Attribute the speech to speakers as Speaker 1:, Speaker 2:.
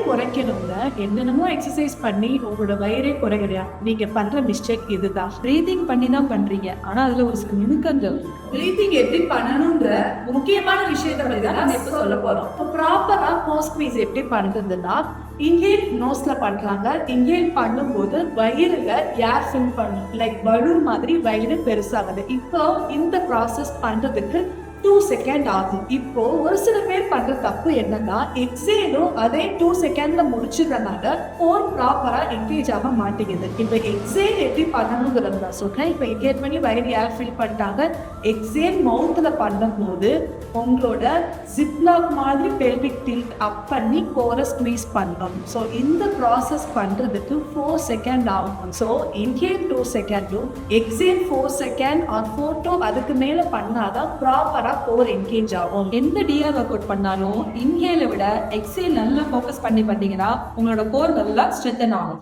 Speaker 1: குறைக்கணுங்க. என்னென்னமோ எக்ஸர்சைஸ் பண்ணி உங்களோட வயிறே குறையலையா? நீங்க பண்ற மிஸ்டேக் இதுதான்.
Speaker 2: பிரீதிங் பண்ணி தான் பண்றீங்க. ஆனா அதுல ஒரு சில நுணுக்கங்கள்.
Speaker 3: பிரீத்திங் எப்படி பண்ணணும்ன்ற முக்கியமான விஷயத்தை பத்தி தான் நம்ம இப்ப சொல்ல போறோம்.
Speaker 1: ப்ராப்பரா நோஸ் ஸ்குவீஸ் எப்படி பண்றதுன்னா, இன்ஹேல் நோஸ்ல பண்றாங்க. இன்ஹேல் பண்ணும்போது வயிறுல ஏர் ஃபில் பண்ணும். லைக் பலூன் மாதிரி வயிறு பெருசாகுது. இப்போ இந்த ப்ராசஸ் பண்றதுக்கு 2 செகண்ட் ஆகும். இப்போ ஒரு சில பேர் பண்ற தப்பு என்னன்னா, எக்ஸேலும் அதே 2 செகண்ட்ல முடிச்சிடறனால போன் ப்ராப்பரா என்கேஜ் ஆக மாட்டேங்குது. இப்போ எக்ஸேல் எப்படி பண்ணணுங்கிறது நான் சொல்றேன். இப்போ என்கேஜ் பண்ணி வயிறு ஏர் ஃபில் பண்ணிட்டாங்க. எக்ஸேல் மவுத்ல பண்ணும்போது உங்களோட ஜிப்லாக் மாதிரி பெல்விக் டில்ட் அப் பண்ணி கோரை ஸ்குவீஸ் பண்ணணும். ஸோ இந்த ப்ராசஸ் பண்றதுக்கு 4 செகண்ட் ஆகும். ஸோ இன்ஹேல் 2 செகண்டும் எக்ஸேல் 4 செகண்ட் ஆர் 4 to அதுக்கு மேல பண்ணாதான் ப்ராப்பரா கோர் என்கேஜ் ஆகும்.
Speaker 2: எந்த டிஆர் ஒர்க் அவுட் பண்ணாலும் இன்ஹேலை விட எக்ஸேல் நல்லா ஃபோக்கஸ் பண்ணி பண்ணீங்கன்னா உங்களோட கோர் நல்லா ஸ்ட்ரென்தன் ஆகும்.